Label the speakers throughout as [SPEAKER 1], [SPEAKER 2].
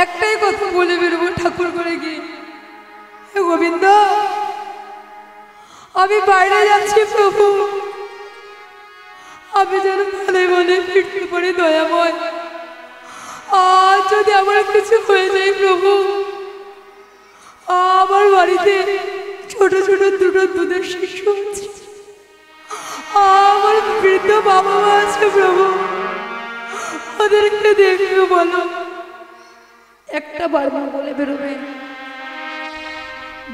[SPEAKER 1] একটাই কথা বলে বেরোবো ঠাকুর করে গিয়ে, হে গোবিন্দ আমি বাইরে যাচ্ছি প্রভু, আমি যেন ভালো বলে ফিরতে পারি দয়াময়। আর যদি আমার কিছু হয়ে যায় প্রভু, আমার বাড়িতে ছোট ছোট দুটো দুধের শিশু আছে, আমার বৃদ্ধ বাবা মা আছে প্রভু, ওদেরকে দেখবে বলো। একটা বারবার বলে বেরোবেন,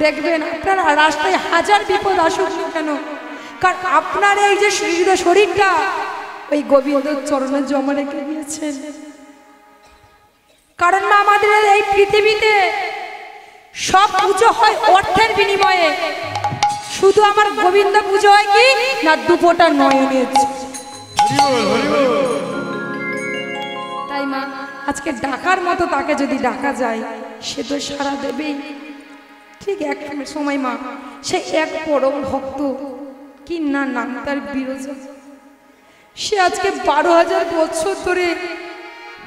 [SPEAKER 1] দেখবেন আপনার রাস্তায় হাজার বিপদ আসুক না কেন, কারণ আপনার এই যে শরীরটা ওই গোবিন্দর চরণে জমা রেখে দিয়েছেন। কারণ মা আমাদের এই পৃথিবীতে সব পুজো হয় অর্থের বিনিময়ে, শুধু আমার গোবিন্দ পুজো হয় কি না দুপোটা নয়নের। তাই মা আজকে ডাকার মতো তাকে যদি ডাকা যায় সে তো সাড়া দেবেই। ঠিক এক সময় মা সে এক পরম ভক্ত, কি না নাম তার বিরজা, সে আজকে 12,000 বছর ধরে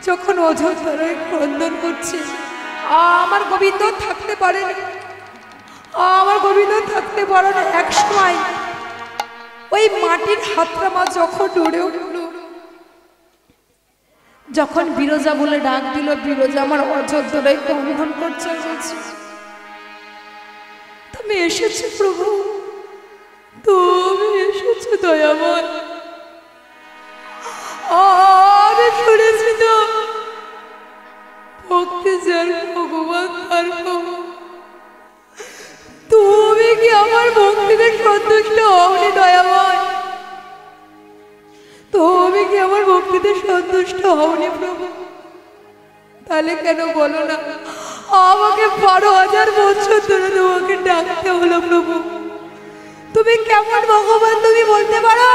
[SPEAKER 1] যখন অযোধ্যায় ক্রন্দন করছে, আমার গোবিন্দ থাকতে পারেন, আমার গোবিন্দ থাকতে পারেন। এক সময় ওই মাটির হাতটা মা যখন ডরে উঠল, যখন বিরজা বলে ডাক দিল, বিরজা আমার অযোধ্যায় ক্রন্দন করছে, তুমি এসেছো প্রভু, তুমি এসেছো দয়াময়। আমি শুনেছি তো ভক্তি যার ভগবান তার প্রভু, তুমি কি আমার ভক্তিতে সন্তুষ্ট হওনি দয়াময়? তুমি কি আমার ভক্তিতে সন্তুষ্ট হওনি প্রভু? তাহলে কেন বলো না আমাকে 12,000 বছর ধরে তোমাকে ডাকতে হলো প্রভু? তুমি কেমন ভগবান তুমি বলতে পারো?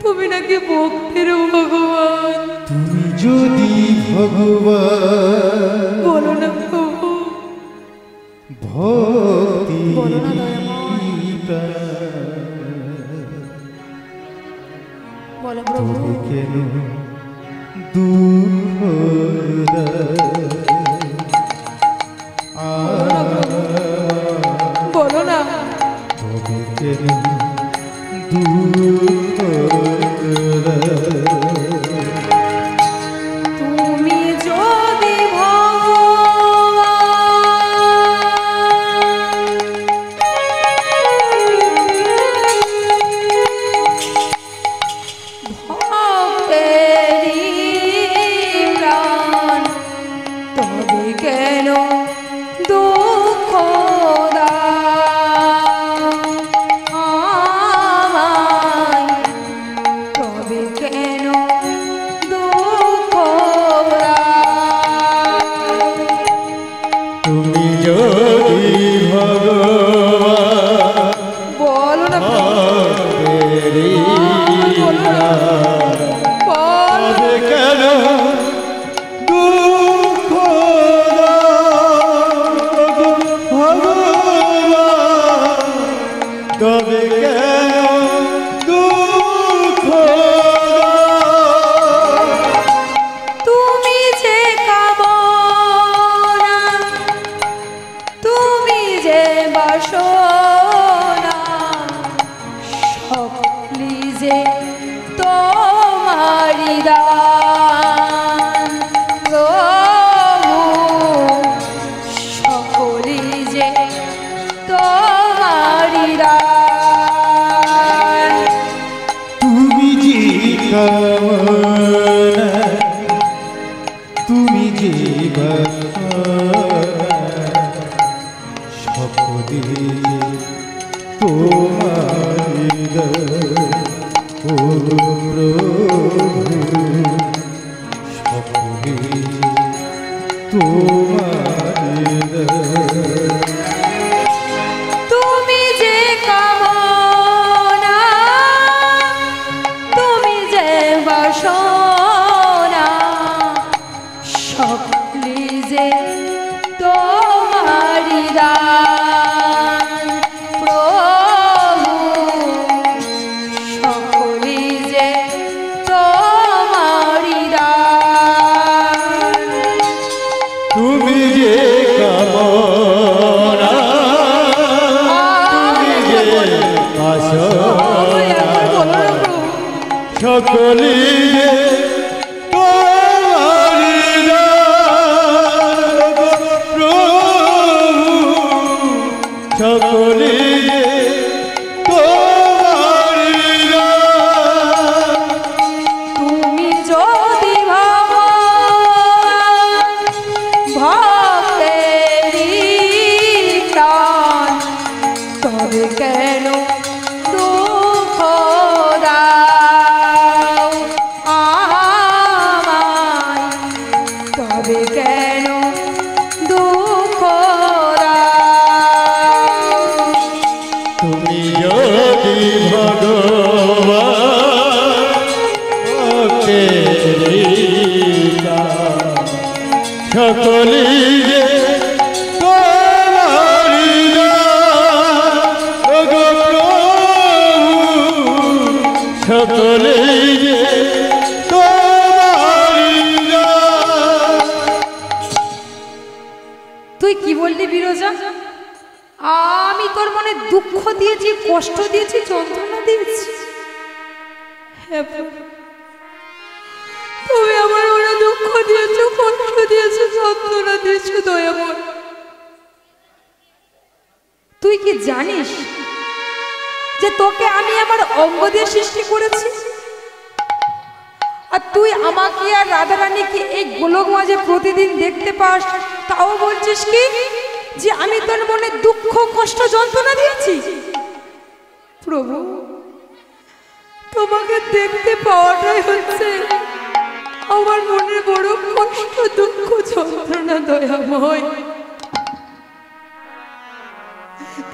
[SPEAKER 1] তুমি নাকি ভক্তির ভগবান।
[SPEAKER 2] তুমি যদি ভগবান
[SPEAKER 1] বলো না প্রভু,
[SPEAKER 2] ভক্তি
[SPEAKER 1] বলো না দয়াময়, বলো প্রভু
[SPEAKER 2] কেন দুঃখ
[SPEAKER 1] বলো না,
[SPEAKER 2] তবে কেন দুঃখ
[SPEAKER 1] তুমি যদি
[SPEAKER 2] সকলি যে তোমারি দান প্রভু সকলি যে তোমারি দান
[SPEAKER 1] তুমি যদি ভাবো ভক্তেরই প্রাণ, তবে কেন দুঃখ দাও আমায়, তবে কেন দুঃখ দাও।
[SPEAKER 2] তুমি যদি ভগবান ভক্তেরই দান, সকলি যে তোমারি দান ওগো প্রভু সকলি যে তোমারি দান।
[SPEAKER 1] তুই কি বললি বিরজা? আমি তোর মনে দুঃখ দিয়েছি, কষ্ট দিয়েছি, যন্ত্রণা দিয়েছি? হে প্রভু, তুমি আমার মনে দুঃখ দিয়েছো, কষ্ট দিয়েছো, যন্ত্রণা দিয়েছো দয়াময়। তুই কি জানিস যে তোকে আমি আমার অঙ্গ দিয়ে সৃষ্টি করেছি? আর তুই আমাকে আর রাধারানীকে এই গোলক মাঝে প্রতিদিন দেখতে পাস, তাও বলছিস কি যে আমি তোর মনে দুঃখ, কষ্ট, যন্ত্রণা দিয়েছি? প্রভু, তোমাকে দেখতে পাওয়াটাই হচ্ছে আমার মনে বড় কষ্ট, দুঃখ, যন্ত্রণা দয়াময়।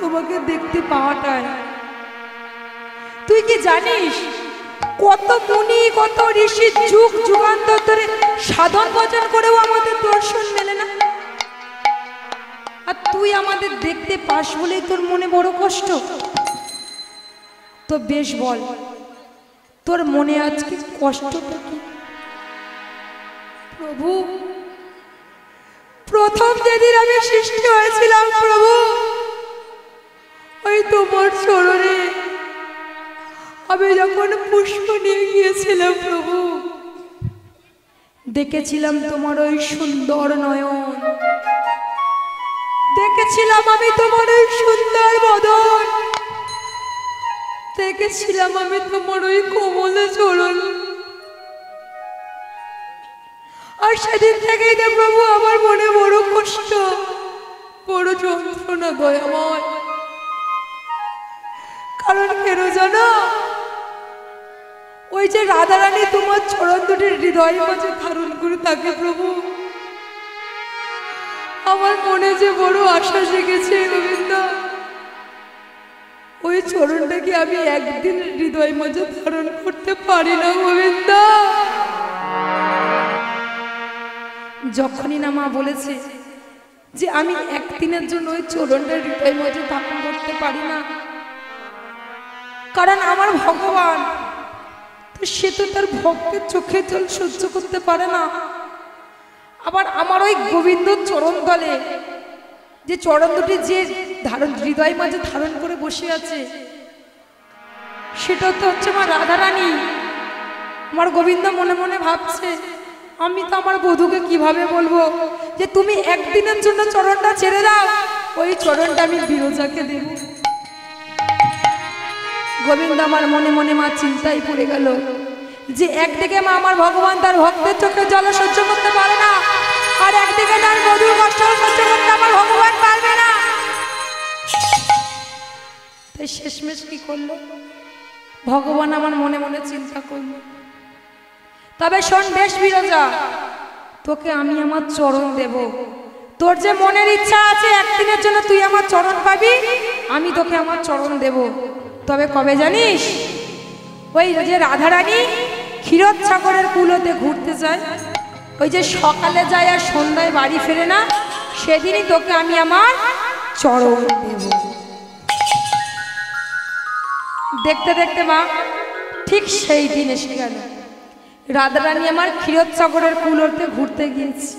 [SPEAKER 1] তোমাকে দেখতে পাওয়াটাই। তুই কি জানিস কত মুনি, কত ঋষি যুগ যুগান্তর ধরে সাধন ভজন করেও আমাদের দর্শন মেলে না? আর তুই আমাদের দেখতে পাস বলেই তোর মনে বড় কষ্ট? তো বেশ বল, তোর মনে আজকে কষ্টটা কি? প্রভু, প্রথম যেদিন আমি সৃষ্টি হয়েছিলাম প্রভু, ওই তোমার চরণে আমি যখন পুষ্প নিয়ে গিয়েছিলাম প্রভু, দেখেছিলাম তোমার ওই সুন্দর নয়ন, দেখেছিলাম আমি তোমার ওই সুন্দর বদন, দেখেছিলাম আমি তোমার ওই কোমল চরণ। আর সেদিন থেকেই না প্রভু আমার মনে বড় কষ্ট, বড় যন্ত্রণা দয়াময়। কারণ কেন জানো? ওই যে রাধারানী তোমার চরণ দুটি হৃদয়ের মাঝে ধারণ করে থাকে প্রভু, আমার মনে যে বড় আশা জেগেছে গোবিন্দ, ওই চরণটাকে আমি একদিন হৃদয়ের মাঝে ধারণ করতে পারি না গোবিন্দ। যখনই না মা বলেছে যে আমি একদিনের জন্য ওই চরণটা হৃদয়ের মাঝে ধারণ করতে পারি না, কারণ আমার ভগবান তো সে তো তার ভক্তের চোখের জল সহ্য করতে পারে না। আবার আমার ওই গোবিন্দ চরণ তলে যে চরণ দুটি যে ধারণ হৃদয় মাঝে ধারণ করে বসে আছে, সেটা তো হচ্ছে আমার রাধারানী। আমার গোবিন্দ মনে মনে ভাবছে, আমি তো আমার বধূকে কিভাবে বলবো যে তুমি একদিনের জন্য চরণটা ছেড়ে দাও, ওই চরণটা আমি বিরজাকে দেব। গোবিন্দ আমার মনে মনে মা চিন্তায় পড়ে গেল যে একদিকে মা আমার ভগবান তার ভক্তের চোখে জল সহ্য করতে পারে না, আর একদিকে তার বধূর কষ্ট সহ্য করতে আমার ভগবান পারবে না। তাই শেষমেশ কি করলো ভগবান? আমার মনে মনে চিন্তা করলো, তবে শোন বেশ বিরজা, তোকে আমি আমার চরণ দেব। তোর যে মনের ইচ্ছা আছে একদিনের জন্য তুই আমার চরণ পাবি, আমি তোকে আমার চরণ দেব। তবে কবে জানিস? ওই যে রাধারানী ক্ষীরোদসাগরের কুলোতে ঘুরতে যায়, ওই যে সকালে যায় আর সন্ধ্যায় বাড়ি ফেরে না, সেদিনই তোকে আমি আমার চরণ দেব। দেখতে দেখতে মা ঠিক সেই দিন এসে গেল। রাধারানী আমার ক্ষীরোদসাগরের কুলোতে ঘুরতে গিয়েছে,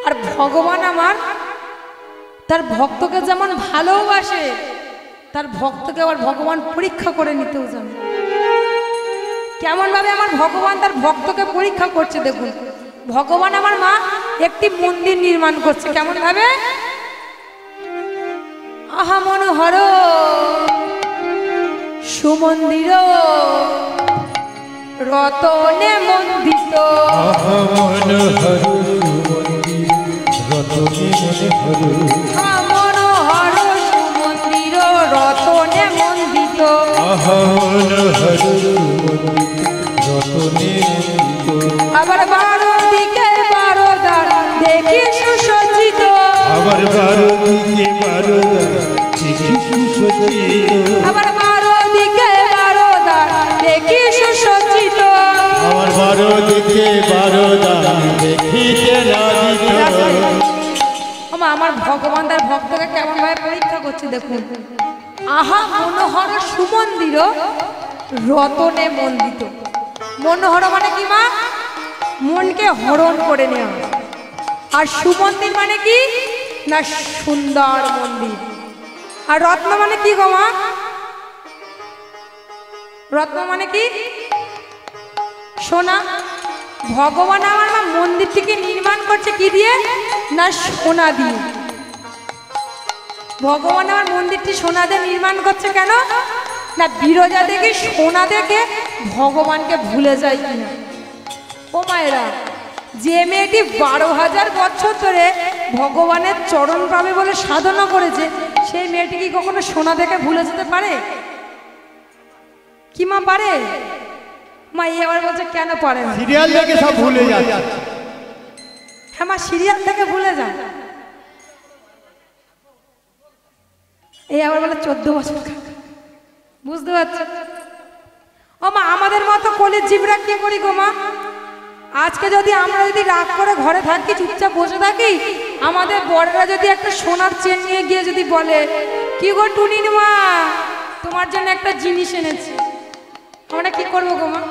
[SPEAKER 1] আর ভগবান আমার তার ভক্তকে যেমন ভালোবাসে, তার ভক্তকে আবার ভগবান পরীক্ষা করে নিতেও জানে। কেমন ভাবে আমার ভগবান তার ভক্তকে পরীক্ষা করছে দেখুন। ভগবান আমার মা একটি মন্দির নির্মাণ করছে কেমন ভাবে, আহা মনোহর সুমন্দির রতনে মন্দিত,
[SPEAKER 2] আহা মনোহর সুমন্দির রতনে মনোহর,
[SPEAKER 1] আহা মনোহর সুমন্দির রতনে মন্দিত,
[SPEAKER 2] আহা মনোহর সুমন্দির রতনে মন্দিত।
[SPEAKER 1] আবার 12 দিকে 12 দ্বার দেখি সুসজ্জিত,
[SPEAKER 2] আবার 12 দিকে 12 দ্বার দেখি সুসজ্জিত,
[SPEAKER 1] আবার 12 দিকে 12 দ্বার দেখি সুসজ্জিত,
[SPEAKER 2] আবার 12 দিকে 12 দ্বার দেখিতে লাগিত।
[SPEAKER 1] আমার ভগবান তার ভক্তকে কেমন ভাবে পরীক্ষা করছে দেখুন। আহা মনোহর সুমন্দির রতনে মন্দিত, মনোহর মানে কি মা, মনকে হরণ করে নেওয়া, আর সুমন্দির মানে কি না সুন্দর মন্দির, আর রত্ন মানে কি গো মা, রত্ন মানে কি সোনা। ভগবান আমার মা মন্দিরটিকে নির্মাণ করছে কি দিয়ে না সোনা দিয়ে। ভগবান আমার মন্দিরটি সোনা দিয়ে নির্মাণ করছে কেন না বিরজা দেখে সোনা দেখে ভগবানকে ভুলে যায় কিনা। ও মায়েরা, যে মেয়েটি 12,000 বছর ধরে ভগবানের চরণ পাবে বলে সাধনা করেছে, সেই মেয়েটি কি কখনো সোনা দেখে ভুলে যেতে পারে কি মা, পারে মা? এই আবার বলছে কেন পারে না,
[SPEAKER 2] সিরিয়াল দেখে সব ভুলে যাচ্ছে।
[SPEAKER 1] হ্যাঁ মা, সিরিয়াল থেকে ভুলে যায়। এই আবার বলে 14 বছর, বুঝতে পারছো? ও মা, আমাদের মতো কলির জীবরা কি করি গো মা? আজকে যদি আমরা যদি রাগ করে ঘরে থাকি, চুপচাপ বসে থাকি, আমাদের বড়রা যদি একটা সোনার চেন নিয়ে গিয়ে যদি বলে কি গো টুনির মা তোমার জন্য একটা জিনিস এনেছি, আমরা কি করবো গো মা?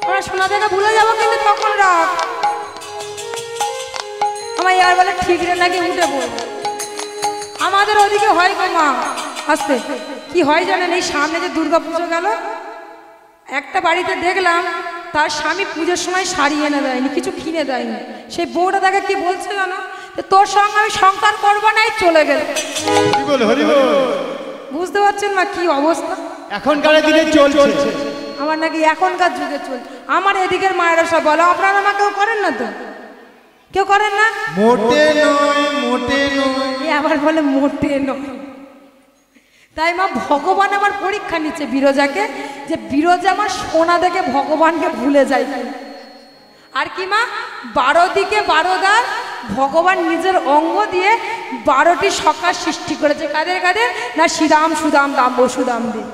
[SPEAKER 1] আমরা সোনা থেকে ভুলে যাবো, কিন্তু তখন রাগ আমার এবার বলে ঠিক রে নাকি উঠে পড়বো। আমাদের ওদিকে হয় গো মা, আসতে কি হয় জানেন, এই সামনে যে দুর্গা পুজো গেল, একটা বাড়িতে দেখলাম তার স্বামী পুজোর সময় শাড়ি এনে দেয়নি, কিছু কিনে দেয়নি। সেই বউটা তাকে কি বলছে জানো, তোর সঙ্গে আমি সংসার করবো না, চলে গেল। বুঝতে পারছেন মা কি অবস্থা
[SPEAKER 2] এখনকার দিনে চলছে।
[SPEAKER 1] আমার নাকি এখনকার যুগে চলছে। আমার এদিকের মায়েরা সব বলো, আপনারা মা কেউ করেন না তো, কেউ করেন না,
[SPEAKER 2] মোটে নয় মোটে নয়,
[SPEAKER 1] আবার বলে মোটে নয়। তাই মা ভগবান আমার পরীক্ষা নিচ্ছে বিরজাকে, যে বিরজা আমার সোনা দেখে ভগবানকে ভুলে যায়। আর কি মা, 12 দিকে 12 দ্বার ভগবান নিজের অঙ্গ দিয়ে 12টি সখা সৃষ্টি করেছে। কাদের কাদের না শ্রীরাম সুদাম দাম্ব সুদাম দিয়ে।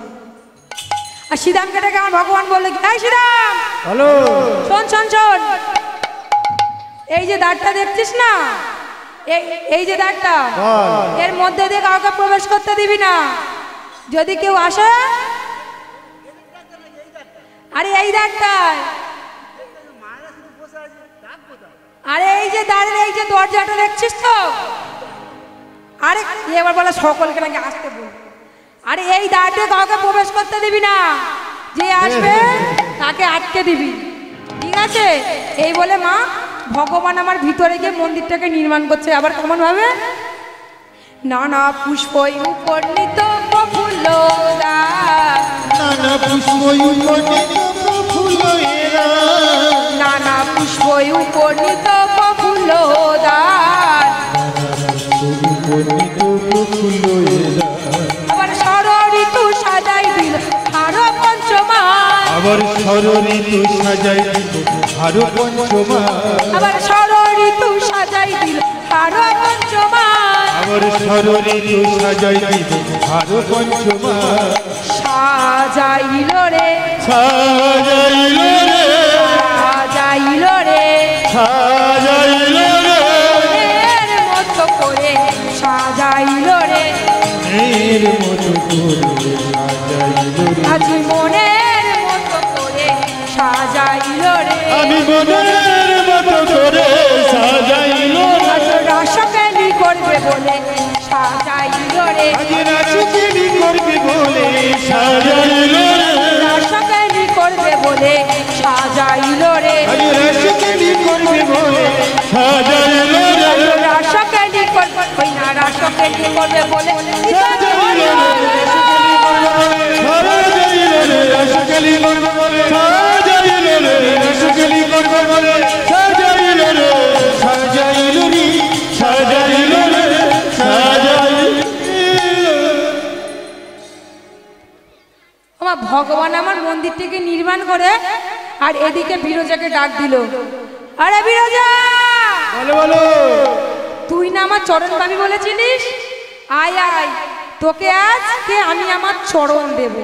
[SPEAKER 1] আর শ্রীরামকে ডেকে আমার ভগবান বললো, এই শ্রীরাম
[SPEAKER 2] হ্যালো,
[SPEAKER 1] শোন শোন শোন, এই যে দ্বারটা দেখছিস না, এই যে দ্বারটা, এর মধ্যে দিয়ে কাউকে প্রবেশ করতে দিবি না। যদি কেউ আসে, আরে এই দ্বারটায়, আরে এই যে দ্বারের এই যে দরজাটা দেখছিস তো, আরে এবার বলে সকলকে নাকি আসতে বল, আরে এই দ্বারটা কাউকে প্রবেশ করতে দিবি না, যে আসবে তাকে আটকে দিবি, ঠিক আছে? এই বলে মা ভগবান আমার ভিতরে গিয়ে মন্দিরটাকে নির্মাণ করছে। আবার কেমন ভাবে, নানা পুষ্প উপনীত প্রফুল্ল দ্বার,
[SPEAKER 2] নানা পুষ্প উপনীত প্রফুল্ল এরা,
[SPEAKER 1] নানা পুষ্প উপনীত প্রফুল্ল দ্বার,
[SPEAKER 2] উপনীত প্রফুল্ল এরা,
[SPEAKER 1] আবার ষড় ঋতু সাজাই দিল হার পঞ্চমাস,
[SPEAKER 2] আবার ষড় ঋতু সাজাই দিব হার পঞ্চমাস,
[SPEAKER 1] আবার ষড় ঋতু সাজাই দিল হার পঞ্চমাস,
[SPEAKER 2] আবার ষড় ঋতু সাজাই দিব হার পঞ্চমাস,
[SPEAKER 1] সাজাইল রে
[SPEAKER 2] সাজাইল রে,
[SPEAKER 1] সাজাইল রে
[SPEAKER 2] সাজাইল রে,
[SPEAKER 1] মনের মতো করে সাজাইল রে,
[SPEAKER 2] এর মতো করে সাজাইল রে,
[SPEAKER 1] আজ মনের মতো করে সাজাইল রে,
[SPEAKER 2] আমি মনের মতো করে সাজাইল রে,
[SPEAKER 1] আজ রসকেলি করবে বলে সাজাইল রে,
[SPEAKER 2] আজ নাচুকেলি করবে বলে সাজাইল রে,
[SPEAKER 1] রসকেলি বলে সাজাইল রে
[SPEAKER 2] রাসকেলি করবে বলে সাজাইল রে
[SPEAKER 1] রাসকেলি করবে ওই না রাসকেলি করবে বলে
[SPEAKER 2] সাজাইল রে রাসকেলি করবে বলে সাজাইল রে রাসকেলি করবে বলে সাজাইল রে সাজাইল রে সাজাইল রে সাজাইল।
[SPEAKER 1] আমার ভগবান আমার মন্দিরটিকে নির্মাণ করে আর এদিকে বিরজাকে ডাক দিল, আরে বিরজা
[SPEAKER 2] বলো বলো
[SPEAKER 1] তুই না আমার চরণ পাবি বলেছিলিস, আয় আয় তোকে আজকে আমি আমার চরণ দেব।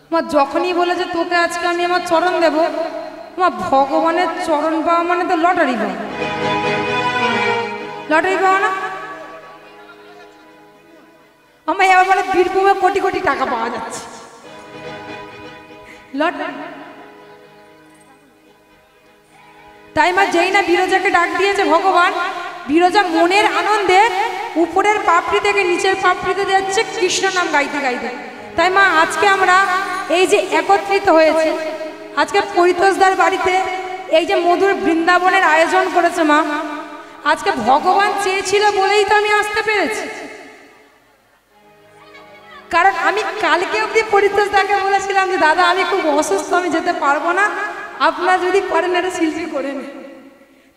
[SPEAKER 1] আমার যখনই বলেছে তোকে আজকে আমি আমার চরণ দেব, আমার ভগবানের চরণ পাওয়া মানে তো লটারি পাওয়া, লটারি পাওয়া না। আমার এবার বলে বীরভূমে কোটি কোটি টাকা পাওয়া যাচ্ছে লটারি। তাই মা যেই না বিরজাকে ডাক দিয়েছে ভগবান, বিরজা মনের আনন্দে উপরের পাপড়ি থেকে নিচের পাপড়িতে যাচ্ছে কৃষ্ণ নাম গাইতে গাইতে। তাই মা আজকে আমরা এই যে একত্রিত হয়েছে, আজকে পরিতোষদার বাড়িতে এই যে মধুর বৃন্দাবনের আয়োজন করেছে মা, আজকে ভগবান চেয়েছিল বলেই তো আমি আসতে পেরেছি। কারণ আমি কালকে অবধি পরিতোষদাকে বলেছিলাম যে দাদা আমি খুব অসুস্থ, আমি যেতে পারবো না, আপনারা যদি পারেন একটা শিল্পী করেন।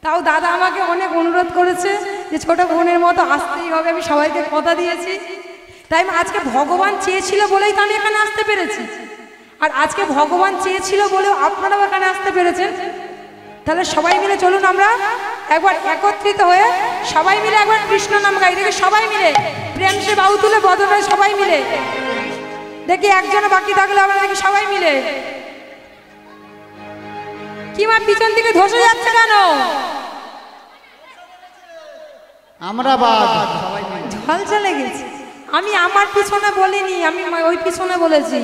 [SPEAKER 1] তাও দাদা আমাকে অনেক অনুরোধ করেছে যে ছোট বোনের মতো আসতেই হবে, আমি সবাইকে কথা দিয়েছি। তাই আজকে ভগবান চেয়েছিল বলেই তো আমি এখানে আসতে পেরেছি, আর আজকে ভগবান চেয়েছিল বলেও আপনারাও এখানে আসতে পেরেছেন। তাহলে সবাই মিলে চলুন আমরা একবার একত্রিত হয়ে সবাই মিলে একবার কৃষ্ণ নাম গাই, দেখি সবাই মিলে প্রেম সে বাহু তুলে বদল হয় সবাই মিলে, দেখি একজনে বাকি থাকলে আমরা দেখি সবাই মিলে। কি মা পিছন দিকে ধসে যাচ্ছে কেন?
[SPEAKER 3] আমরা বাদ
[SPEAKER 1] ঝাল চলে গেছে। আমি আমার পিছনে বলিনি, আমি ওই পিছনে বলেছি।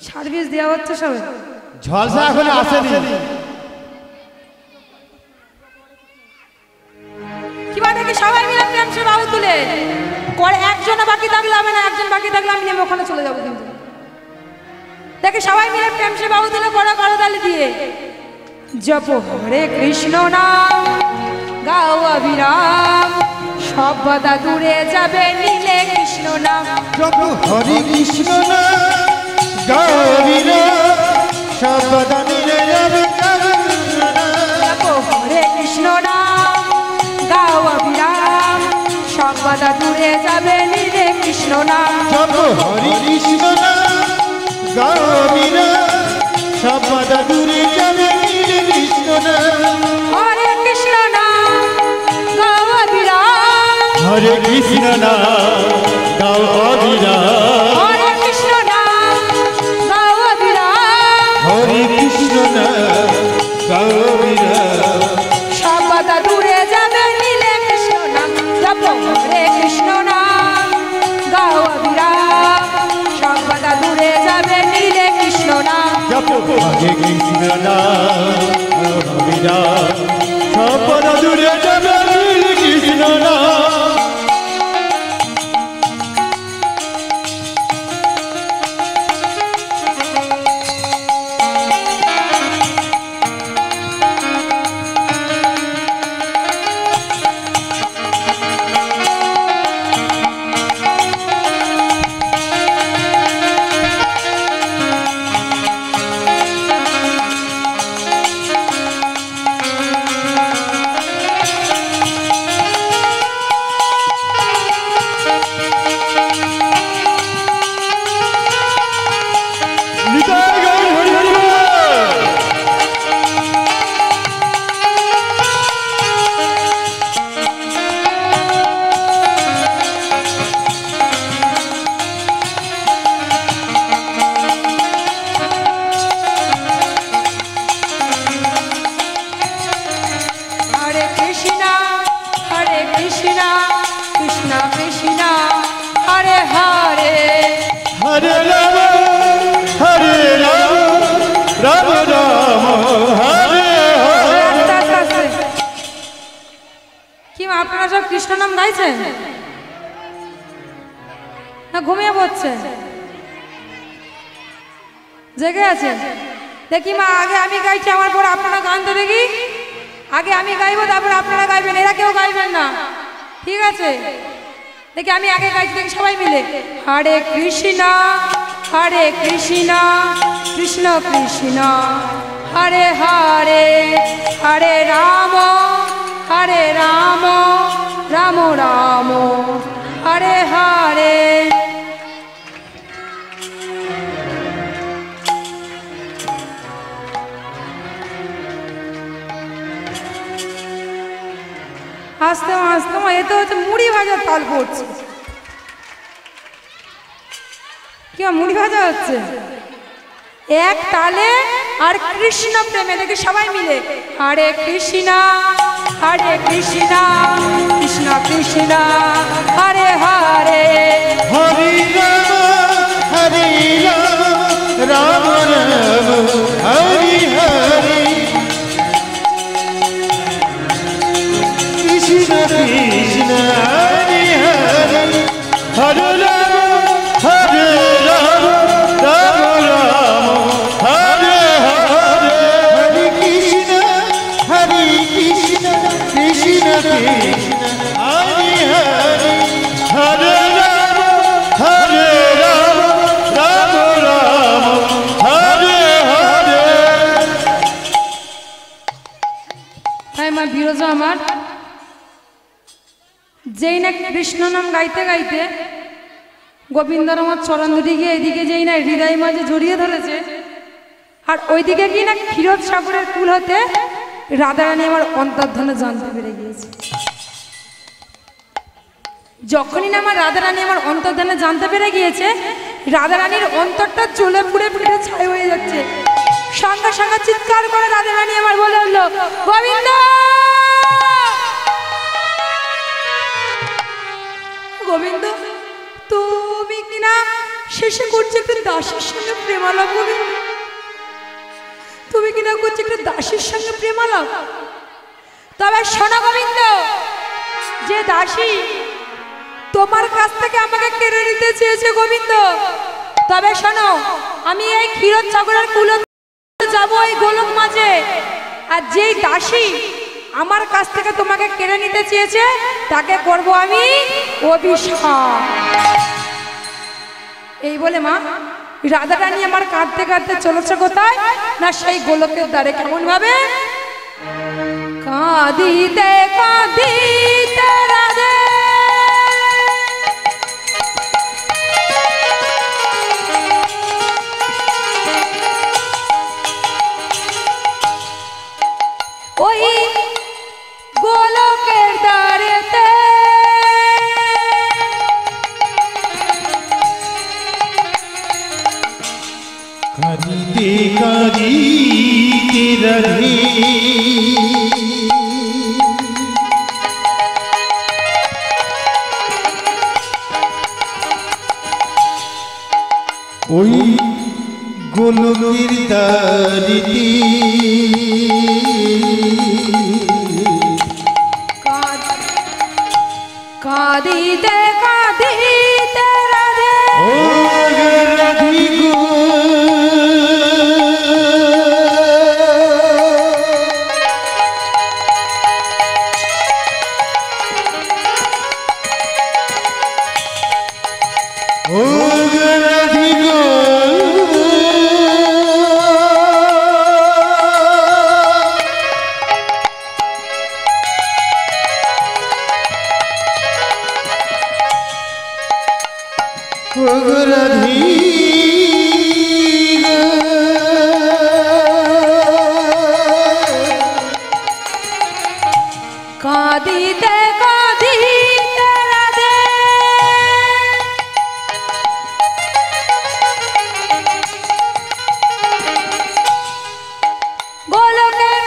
[SPEAKER 1] সার্ভিস দেওয়া হচ্ছে সবাই,
[SPEAKER 3] ঝলসা এখন আসেনি।
[SPEAKER 1] কিবা দেখি সবাই মিলে প্রেম সে বাহু তুলে করে, একজনে বাকি থাকলে হবে না, একজন বাকি থাকলে আমি নেমে ওখানে চলে যাবো। কিন্তু দেখি সবাই মিলে প্রেম সে বাহু তুলে বড় করতালি দিয়ে জপ হরে কৃষ্ণ নাম গাও অবিরাম, সর্বদা দূরে যাবে নীলে কৃষ্ণ নাম।
[SPEAKER 2] জপ হরে কৃষ্ণ নাম গাও অবিরাম, সর্বদা দূরে যাবে কৃষ্ণ নাম।
[SPEAKER 1] জপ হরে কৃষ্ণ নাম গাও অবিরাম, সর্বদা দূরে যাবে নীলে কৃষ্ণ নাম।
[SPEAKER 2] জপ হরে কৃষ্ণ নাম গাও অবিরাম, সর্বদা দূরে যাবে কৃষ্ণ নাম।
[SPEAKER 1] হরে কৃষ্ণ নাম গাও অবিরাম,
[SPEAKER 2] হরে কৃষ্ণ নাম গাও অবিরাম,
[SPEAKER 1] হরে কৃষ্ণ নাম গাও অবিরাম,
[SPEAKER 2] হরে কৃষ্ণ নাম গাও অবিরাম।
[SPEAKER 1] সর্বদা দূরে যাবে নীলে কৃষ্ণ নাম। জপ হরে কৃষ্ণ নাম গাও অবিরাম, সর্বদা দূরে যাবে নীলে কৃষ্ণ নাম।
[SPEAKER 2] জপ হরে কৃষ্ণ নাম অবিরাম, সর্বদা দূরে যাবে কৃষ্ণ নাম।
[SPEAKER 1] আপনারা সব কৃষ্ণ নাম গাইছেন? না ঘুমিয়ে পড়ছে? জেগে আছে? দেখি মা, আগে আমি গাইছি, আমার পর আপনারা গান তো দেখি। আগে আমি গাইবো, তারপর আপনারা গাইবেন, এরা কেউ গাইবেন না, ঠিক আছে? দেখি আমি আগে গাইছি, দেখি সবাই মিলে। হরে কৃষ্ণ হরে কৃষ্ণ কৃষ্ণ কৃষ্ণ হরে হরে, হরে রাম রাম রাম হরে হরে। আস্তে আস্তে এ তো হচ্ছে মুড়ি ভাজার তাল পড়ছে। কি মুড়ি ভাজা হচ্ছে এক তালে আর কৃষ্ণ প্রেমে। দেখে সবাই মিলে হরে কৃষ্ণ কৃষ্ণ কৃষ্ণ হরে হরে,
[SPEAKER 2] হরে রাম রাম হরে হরে, কৃষ্ণ কৃষ্ণ হরে হরে, হরে রাম রাম রাম হরে হরে, হরে কৃষ্ণ কৃষ্ণ কৃষ্ণ হরে হরে, হরে রাম রাম রাম হরে হরে।
[SPEAKER 1] তাই মা বিরজা আমার যেই না কৃষ্ণ নাম গাইতে গাইতে গোবিন্দর আমার চরণ দুটি গিয়ে এইদিকে যেই না হৃদয় মাঝে জড়িয়ে ধরেছে, আর ওইদিকে কি না ক্ষীরোদ সাগরের কুল হতে রাধারানী আমার অন্তর্ধানে জানতে পেরে গিয়েছে। যখনই না আমার রাধারানী আমার অন্তর্ধানে জানতে পেরে গিয়েছে, রাধারানীর অন্তরটা জ্বলে পুড়ে পুড়ে ছাই হয়ে যাচ্ছে। সঙ্গে সঙ্গে চিৎকার করে রাধারানী আমার বলে উঠলো, গোবিন্দ গোবিন্দ, তুমি কিনা শেষে করছে একটা দাসীর সঙ্গে প্রেমালাপ। গোবিন্দ, তুমি কিনা করছে একটা দাসীর সঙ্গে প্রেমালাপ। তবে শোনো গোবিন্দ, যে দাসী তোমার কাছ থেকে আমাকে কেড়ে নিতে চেয়েছে গোবিন্দ, তবে শোনো, আমি এই ক্ষীরোদ সাগরের কুলে যাবো এই গোলক মাঝে, আর যেই দাসী আমার কাছ থেকে তোমাকে কেড়ে নিতে চেয়েছে তাকে করব আমি অভিশাপ। এই বলে মা রাধারানী আমার কাঁদতে কাঁদতে চলেছে কোথায় না সেই গোলকের দ্বারে। কেমন ভাবে কাঁদিতে কাঁদিতে রাধে ওই গোলকের দ্বারেতে
[SPEAKER 2] কাঁদিতে কাঁদিতে রাধে, ওই গোলকের দ্বারেতে
[SPEAKER 1] কাঁদিতে কাঁদিতে রাধে
[SPEAKER 2] ও রাধি গো, ও রাধি গো,
[SPEAKER 1] কাঁদিতে কাঁদিতে রাধে গোলকের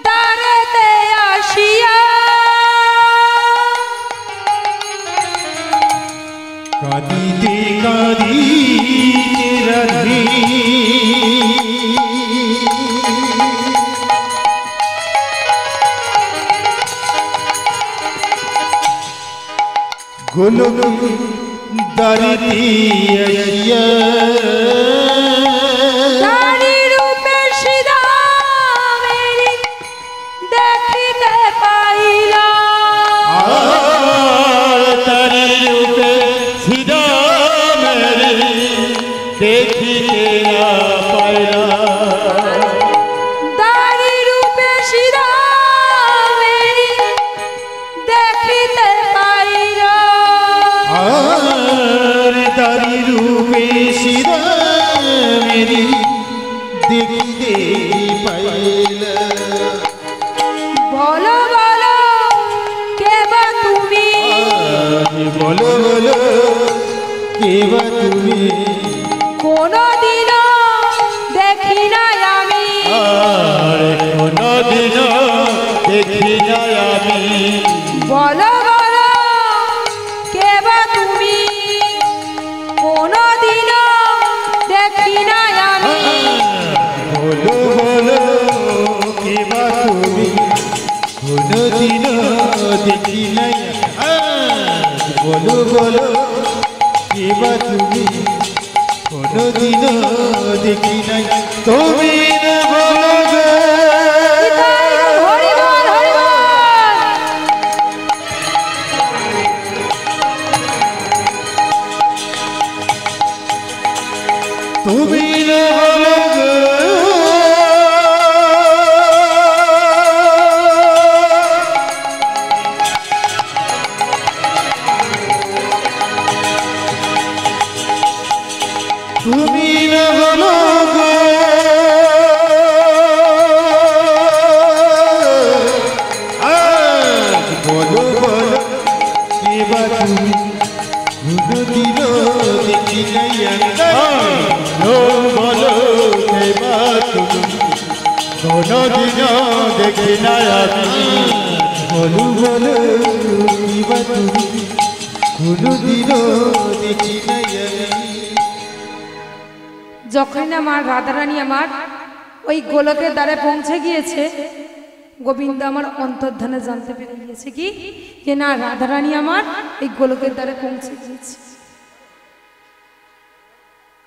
[SPEAKER 1] দ্বারেতে আসিয়া
[SPEAKER 2] কাঁদিতে কাঁদিতে রাধে, গোলক দারিদ্রি আইয়া
[SPEAKER 1] তারি রূপে সিধা মেরি দেখিতে পাইলাম
[SPEAKER 2] আর তারি রূপে সিধা মেরি দেখিতে না পাইলাম
[SPEAKER 1] তারি রূপে সিধা মেরি দেখিতে পাইলাম
[SPEAKER 2] আর তারি রূপে সিধা মেরি দেখিতে পাইলাম
[SPEAKER 1] বলো বলো কে বা তুমি
[SPEAKER 2] বলো বলো কে বা তুমি
[SPEAKER 1] কোনদিন দেখি নাই আমি
[SPEAKER 2] আর কোনদিন দেখি না আমি
[SPEAKER 1] বলো বলো কে বা তুমি কোনদিন দেখি নাই আমি
[SPEAKER 2] বলো বলো কে বা তুমি কোনদিন দেখি নাই বলো বলো কে বা তুমি কোনদিন দেখি নাই তুমি না বলো গো।
[SPEAKER 1] হরি বল হরি বল
[SPEAKER 2] তুমি না বলো গো। তুমি না বলো গো। আজ বলো বলো কে বা তুমি কোনদিন দেখি নাই আমি বলো কে বা তুমি কোনদিন দেখি নাই আমি বলো বলো কে বা তুমি কোনদিন দেখি নাই আমি
[SPEAKER 1] যখন আমার রাধারানী আমার ওই গোলকের দ্বারে পৌঁছে গিয়েছে গোবিন্দ আমার অন্তর্ধানে জানতে পেরে গিয়েছে কি যে না রাধারানী আমার এই গোলকের দ্বারে পৌঁছে গিয়েছে।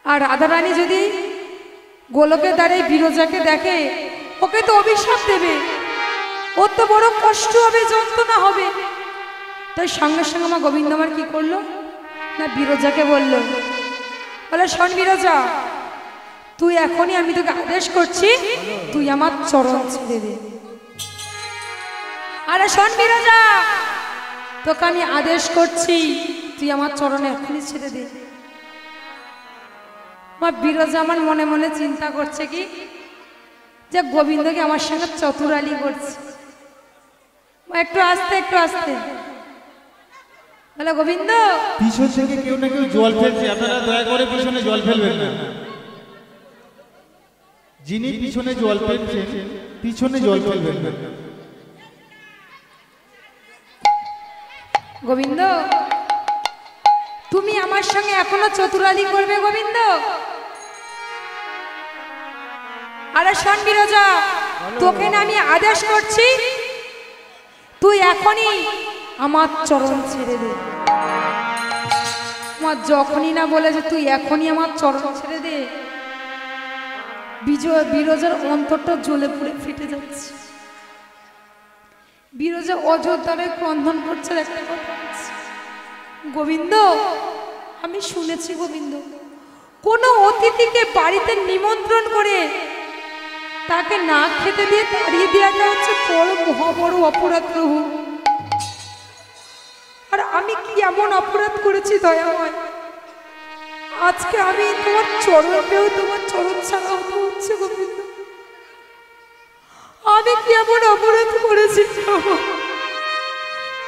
[SPEAKER 1] আর রাধারানী যদি গোলকের দ্বারে বিরজাকে দেখে ওকে তো অভিশাপ দেবে, ওর তো বড় কষ্ট হবে, যন্ত্রণা হবে। তাই সঙ্গে সঙ্গে আমার গোবিন্দ আমার কি করলো না বিরজাকে বলল, বলে শোন বিরজা, তুই এখনই আমি তোকে আদেশ করছি তুই আমার চরণ ছেড়ে দে। আরে শোন বিরজা, তোকে আমি আদেশ করছি তুই আমার চরণে এখনই ছেড়ে দে। আমার বিরজা আমার মনে মনে চিন্তা করছে কি যে গোবিন্দকে আমার সঙ্গে চতুরালি করছে। একটু আস্তে একটু আস্তে বলে গোবিন্দ
[SPEAKER 3] পিছন থেকে কেউ না কেউ জল ফেলছে, আপনারা দয়া করে পিছনে জল ফেলবেন না। যিনি পিছনে জল ফেলছেন পিছনে জল ফেলবেন না।
[SPEAKER 1] গোবিন্দ তুমি আমার সঙ্গে এখনো চতুরালি করবে গোবিন্দ? আরে শোন বিরজা, তোকে না আমি আদেশ করছি তুই এখনই আমার চরণ ছেড়ে দে। আমার যখনই না বলে যে তুই এখনই আমার চরণ ছেড়ে দে, বিরজার অন্তরটা জ্বলে পুড়ে ফেটে যাচ্ছে। বিরজা অযোধ্যারে ক্রন্দন করছে, একটা কথা বলছে, গোবিন্দ আমি শুনেছি গোবিন্দ কোন অতিথিকে বাড়িতে নিমন্ত্রণ করে তাকে না খেতে দিয়ে তাড়িয়ে দেওয়াটা হচ্ছে বড় মহাবড় অপরাধ প্রভু। আর আমি কি এমন অপরাধ করেছি দয়াময়, আজকে আমি তোমার চরণ পেয়েও তোমার চরণ ছাড়া হতে হচ্ছে গোবিন্দ। আমি কি এমন অপরাধ করেছি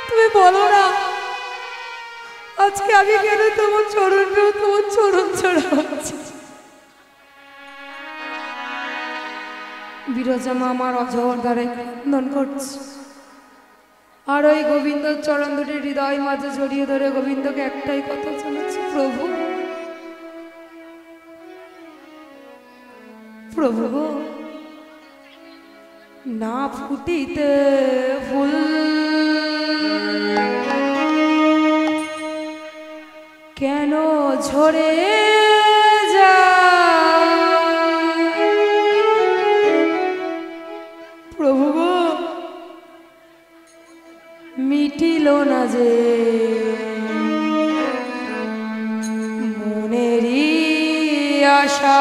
[SPEAKER 1] তুমি বলো না, আজকে আমি কেন তোমার চরণ পেয়েও তোমার চরণ ছাড়া হচ্ছে। বিরজা মা আমার অজর দ্বারা ক্রন্দন করছে, আর ওই গোবিন্দ চরণ দুটি হৃদয় মাঝে জড়িয়ে ধরে গোবিন্দকে একটাই কথা জানাচ্ছে, প্রভু প্রভু না ফুটিতে ফুল কেন ঝরে যায়। প্রভু গো, মিটিল না যে মনেরই আশা।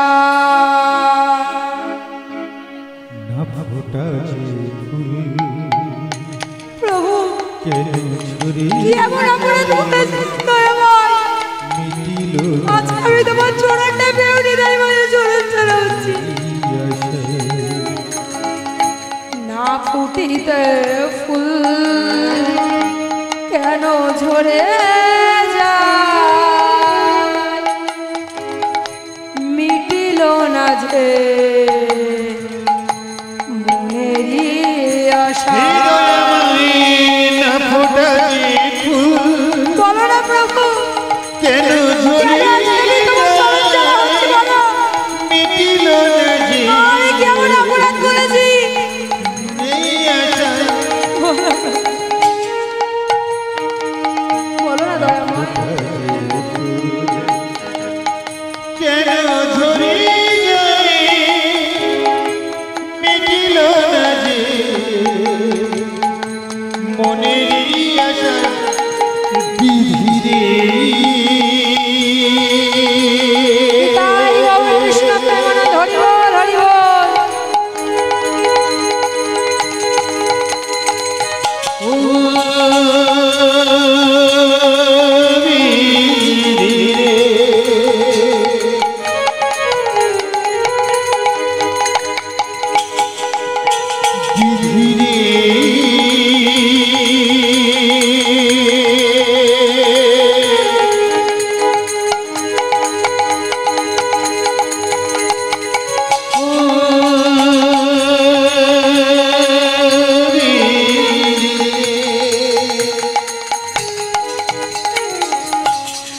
[SPEAKER 2] না ফোটা যে ফুল
[SPEAKER 1] প্রভু
[SPEAKER 2] কেন ঝরে
[SPEAKER 1] কি এমন অপরাধ করেছি দয়াময়?
[SPEAKER 2] মিটিল
[SPEAKER 1] আজকে আমি তোমার চরণটা বেউনি নাই বলে চরণ ছাড়া হচ্ছি। না ফুটিতে ফুল কেন ঝরে যায়, মিটিল না যে মনেরই আশা।
[SPEAKER 2] না ফোটা যে ফুল
[SPEAKER 1] বলো না প্রভু,
[SPEAKER 2] কেন ঝরে মিটিল না যে
[SPEAKER 1] আমি কেমন অপরাধ করেছি?
[SPEAKER 2] এই আশা।
[SPEAKER 1] বলো না দয়াময়।
[SPEAKER 2] কেন ঝরে যায় মিটিল না যে মনেরই আশা বিধিরে।
[SPEAKER 1] তাই গৌর কৃষ্ণ প্রেমানন্দ হরি বল হরি বল।
[SPEAKER 2] ও বিধিরে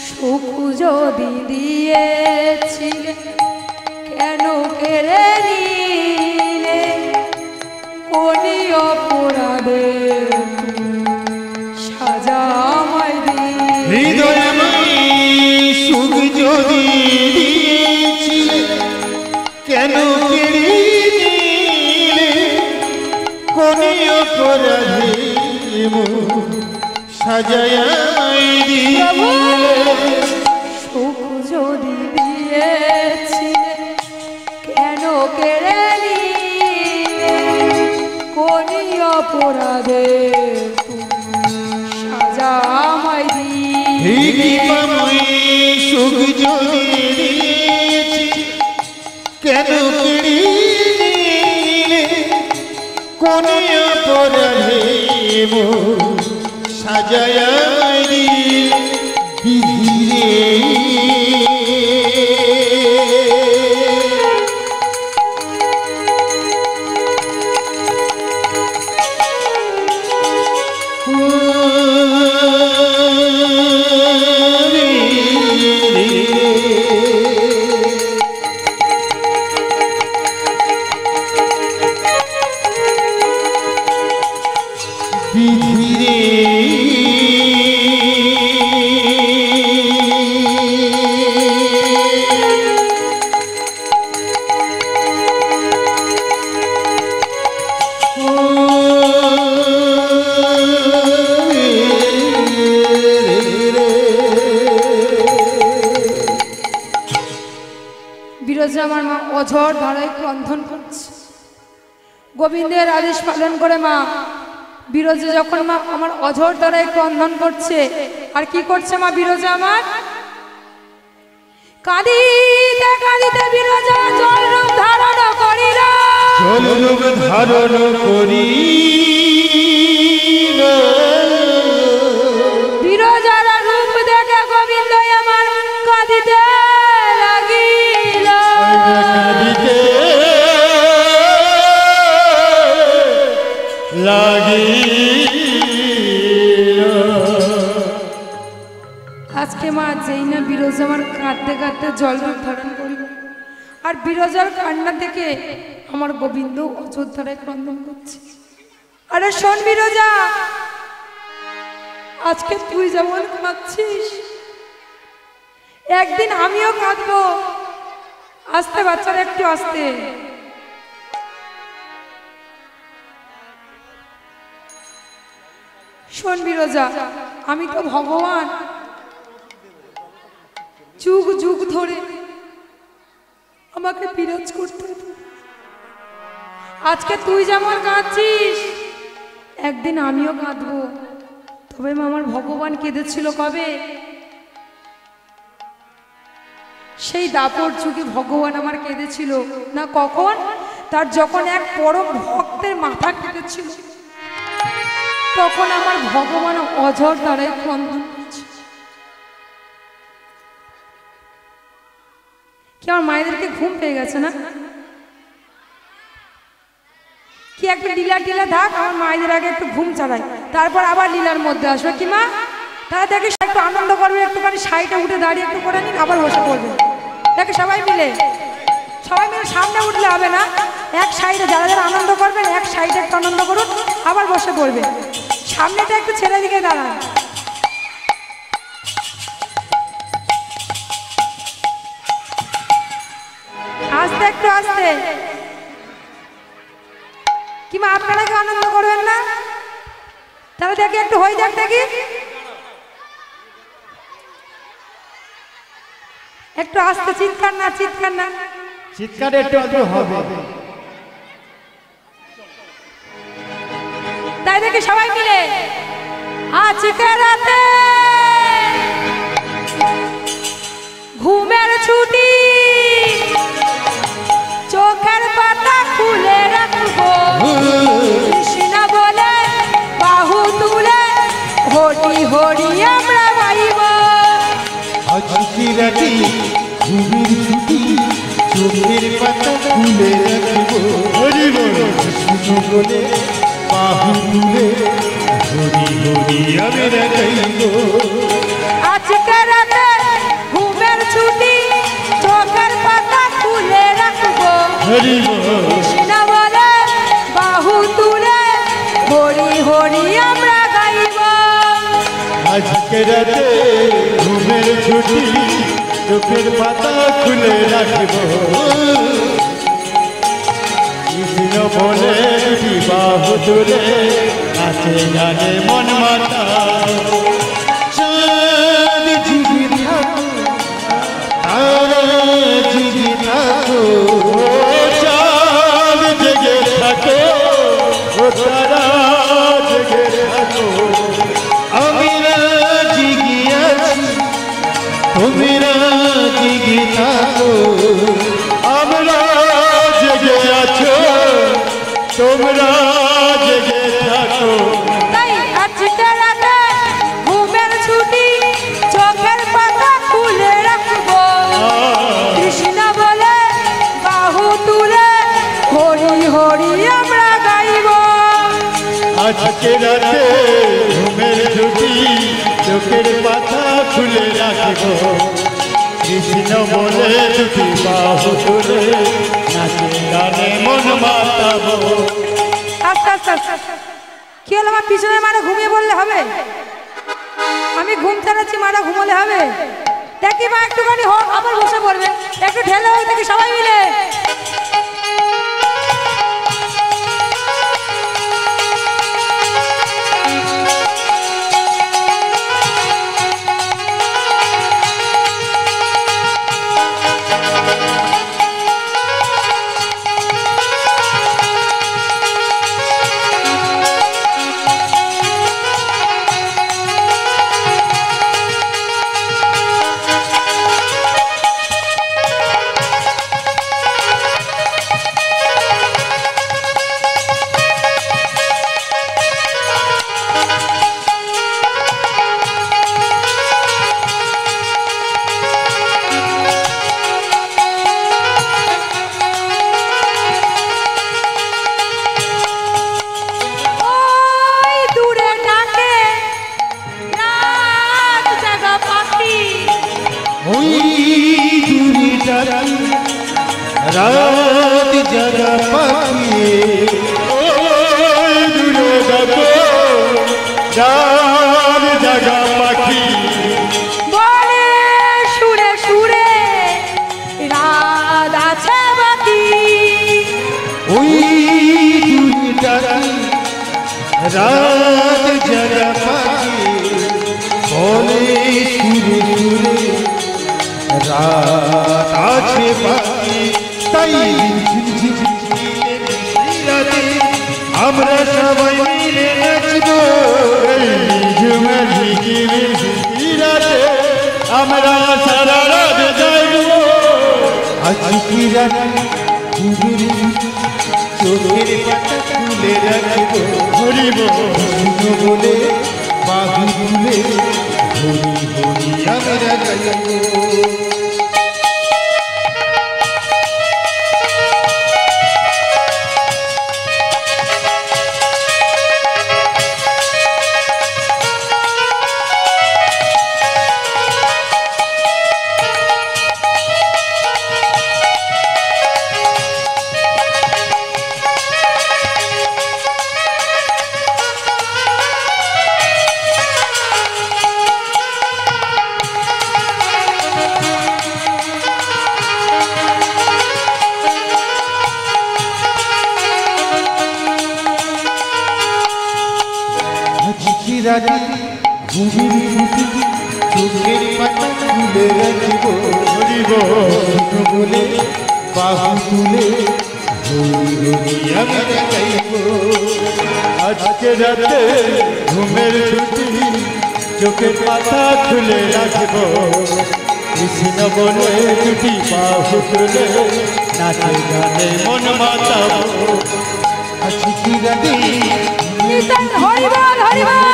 [SPEAKER 1] সুখ যদি দিয়েছিলে কেন কেড়ে নিলে, কোনি অপরাধে সাজা আমায় দিলে।
[SPEAKER 2] হৃদয়ময়ী সুখ যদি দিয়েছিলে কেন কেড়ে নিলে, কোন অপরাধে সাজায়া
[SPEAKER 1] প্রভু,
[SPEAKER 2] দিলে।
[SPEAKER 1] সুখ যদি দিয়েছিলে কেন কেড়ে নিলে, কোনি অপরাধে সাজা আমায় দিলে।
[SPEAKER 2] হৃদয়ময়ী সুখ যদি দিয়েছি কেন কেড়ে নিলে, কোন অপরাধে সাজায়া দিলে বিধিরে।
[SPEAKER 1] বিরোধী আমার মা অঝোর ধারায় ক্রন্ধন করছে। গোবিন্দের আদেশ পালন করে মা বিরোধী যখন মা আমার অঝোর ধারায় ক্রন্ধন করছে, আর কি করছে মা বিরোধী আমার? কাঁদিতে কাঁদিতে বিরোধা জল রূপ ধারণ করিল।
[SPEAKER 2] জল রূপ ধারণ করি
[SPEAKER 1] বিরোধার রূপ দেখে গোবিন্দ আমার কাঁদিতে লাগিল।
[SPEAKER 2] কাঁদিতে লাগিল।
[SPEAKER 1] আজকে মা যেই না বিরোজা আমার কাঁদতে কাঁদতে জল রূপ ধারণ করিল, আর বিরোজার কান্না থেকে আমার গোবিন্দ অযোধ্যায় ক্রন্দন করছে। আরে শোন বিরোজা, আজকে তুই যেমন কাঁদছিস একদিন আমিও কাঁদবো। আস্তে বাচ্চারা, একটু আস্তে। শোন বিরজা, আমি তো ভগবান, যুগ যুগ ধরে আমাকে বিরাজ করতে হবে। আজকে তুই যেমন কাঁদছিস, একদিন আমিও কাঁদবো। তবে আমার ভগবান কেঁদেছিল কবে? সেই দাপর যুগে ভগবান আমার কেঁদেছিল না কখন? তার যখন এক পরম ভক্তের মাথা কেটেছিল, তখন আমার ভগবান অঝর দ্বারাই ক্রন্দন করেছে। কি আমার মায়েদেরকে ঘুম পেয়ে গেছে না? কি একটা লীলা টিলা থাক, আমার মায়েদের আগে একটু ঘুম চালাই, তারপর আবার লীলার মধ্যে আসবে। কি মা, তারা দেখে একটু আনন্দ করবে, একটুখানি সাইডে উঠে দাঁড়িয়ে একটু করে নিন, আবার বসে পড়বে। দেখে সবাই মিলে সামনে উঠলে হবে না, এক সাইডে যারা যারা আনন্দ করবেন এক সাইডে একটু আনন্দ করুন, আবার বসে পড়বে। সামনেটা একটু ছেড়ে দিকে দাঁড়ান। আস্তে, একটু আস্তে। কিংবা আপনারা কি আনন্দ করবেন না? তাহলে দেখি একটু হয়ে যাক, দেখি একটু আস্তে। চিৎকার না, চিৎকার না,
[SPEAKER 3] চিৎকার একটু আগে হবে।
[SPEAKER 1] তাই দেখি সবাই মিলে আজকে রাতে ঘুমের ছুটি, চোখের পাতা খুলে রাখবো, কৃষ্ণ বলে বাহু তুলে হরি হরি আমরা গাইব।
[SPEAKER 2] আজকে রাতে ঘুমের ছুটি, চোখের পাতা খুলে রাখবো, হরি বল কৃষ্ণ বলে বাহু তুলে হরি হরি আমরা গাইব।
[SPEAKER 1] আজকে রাতে ঘুমের ছুটি, চোখের পাতা খুলে রাখবো,
[SPEAKER 2] হরি বল
[SPEAKER 1] কৃষ্ণ বলে বাহু তুলে হরি হরি আমরা গাইব।
[SPEAKER 2] আজকে রাতে ঘুমের ছুটি, চোখের পাতা খুলে রাখবো, কৃষ্ণ বলে বাহু তুলে নাচে গানে মন মাতা। চাঁদ জিগি থাকো, তারা জিগি থাকো, চাঁদ জেগে থাকো, ও তারা জেগে থাকো। আমরা জিগি আছি, তোমরা জিগি থাকো, আমরা জেগে আছো, তোমরা জেগে থাকো।
[SPEAKER 1] তাই আজকে রাতে ঘুমের ছুটি, চোখের পাতা খুলে রাখবো, কৃষ্ণ বলে বাহু তুলে হরি হরি আমরা গাইব।
[SPEAKER 2] আজকে রাতে ঘুমের ছুটি, চোখের পাতা খুলে রাখবো, কৃষ্ণ বলে দুটি বাহু তুলে নাচে গানে মন মাতাবো।
[SPEAKER 1] আস্তে আস্তে আস্তে। কি হলো, আমার পিছনে মারা ঘুমিয়ে বললে হবে? আমি ঘুম চালাচ্ছি, মারা ঘুমোলে হবে? দেখি মা একটুখানি হোক, আবার বসে পড়বে, একটু ঢেলে হোক দেখি সবাই মিলে।
[SPEAKER 2] রাত জাগা পাখি, ওই দূরে দেখো রাত জাগা পাখি,
[SPEAKER 1] বলে সুরে
[SPEAKER 2] রাত জাগা পাখি বলে সুরে সুরে রাত আছে বাকি, তাই রাতে আমরা সবাই মিলে নাচবো। রাতে আমরা সারা রাত যাইবো। আজকে রাতে চোখের পাতা তুলে রাখবো, হরিব বলে বাহু তুলে হরি হরি আমরা গাইবো। চোখের পাতা তুলে রাখবো, হরিব বলে বাহু তুলে হরি হরি আমরা গাইবো। আজকে রাতে ঘুমের ছুটি চোখের পাতা খুলে রাখবো, কৃষ্ণ বলে দুটি বাহু তুলে নাচে গানে মন মাতাবো। আজকে রাতে
[SPEAKER 1] হরিবল হরিবল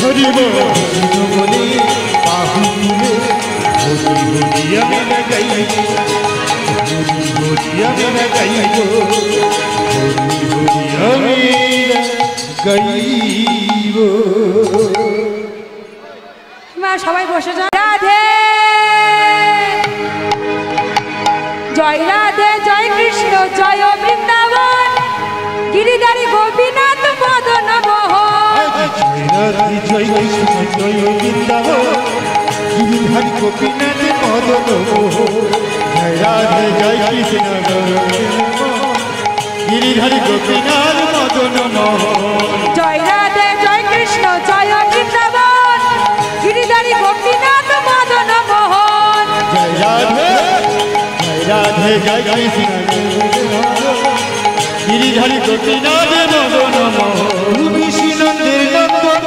[SPEAKER 2] হরিব বলে বাহু তুলে হরি হরি আমরা গাইবো, হরি হরি আমরা গাইবো, হরি হরি আমরা গাইবো।
[SPEAKER 1] মা সবাই বসে যান। রাধে জয় রাধে জয় কৃষ্ণ জয় বৃন্দাবন গিরিধারী গোপীনাথ মদন মোহন।
[SPEAKER 2] রাধে জয় কৃষ্ণ জয় বৃন্দাবন গিরিধারী গোপীনাথ মদন মোহন। জয় রাধে জয় কৃষ্ণ গিরিধারী গোপীনাথ মদন মোহন।
[SPEAKER 1] জয় রাধে জয় কৃষ্ণ জয় বৃন্দাবন গিরিধারী গোপীনাথ মদন মোহন।
[SPEAKER 2] জয় রাধে জয় কৃষ্ণ গিরিধারী গোপীনাথ মদন মোহন। তুমি শ্রীনন্দের নন্দন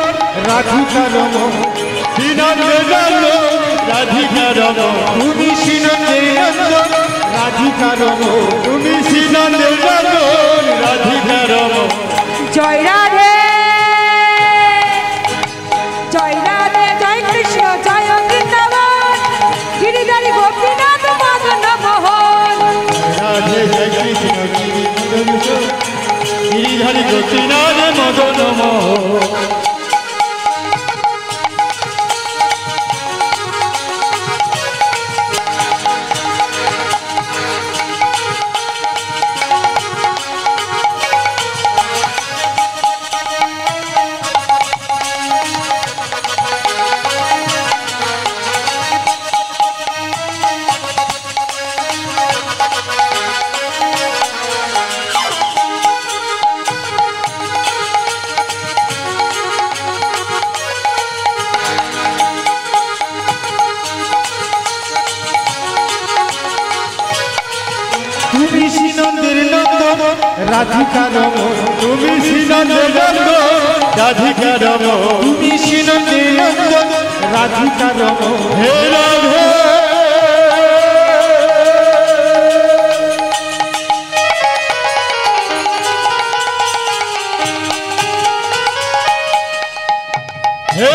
[SPEAKER 2] রাধিকা রমন, শ্রীনন্দের নন্দন রাধিকা রমন। তুমি শ্রীনন্দের নন্দন রাধিকা রমন, তুমি শ্রীনন্দের নন্দন রাধিকা রমন।
[SPEAKER 1] জয় রাধে জয় রাধে জয় কৃষ্ণ জয় বৃন্দাবন গিরিধারী গোপীনাথ মদন মোহন।
[SPEAKER 2] রাধে জয় কৃষ্ণ গিরিধারী গোপীনাথ মদন মোহন। তুমি শ্রীনন্দের নন্দন রাধিকা রমন, তুমি শ্রীনন্দের নন্দন রাধিকা রমন। তুমি শ্রীনন্দের নন্দন রাধিকা রমন। হে রাধে হে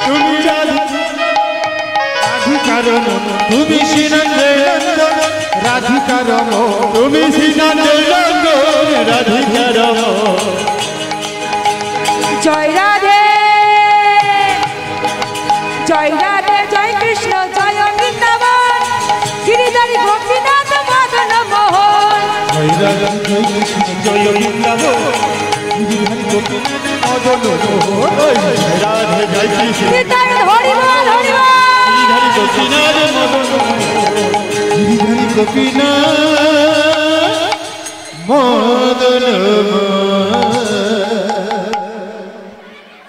[SPEAKER 2] তুমি রাধে তুমি শ্রীনন্দন রাধিকা রমণ তুমি শ্রীনন্দন রাধিকা রমণ
[SPEAKER 1] জয় রাধে জয় রাধে জয় কৃষ্ণ জয় বৃন্দাবন গিরিধারী গোপীনাথ মদন মোহন
[SPEAKER 2] জয় রাধা জয় কৃষ্ণ জয় বৃন্দাবন গিরিধারী গোপীনাথ মদন মোহন জয় রাধে জয় কৃষ্ণ
[SPEAKER 1] হৃদয় হরিবল হরিবল
[SPEAKER 2] গিরিধারী গোপীনাথ মদন গিরিধারী গোপীনাথ মদন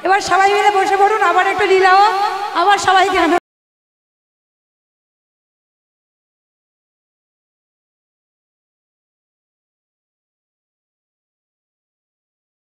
[SPEAKER 1] এবার সবাই মিলে বসে পড়ুন আবার একটা লীলাও আবার সবাইকে আনন্দ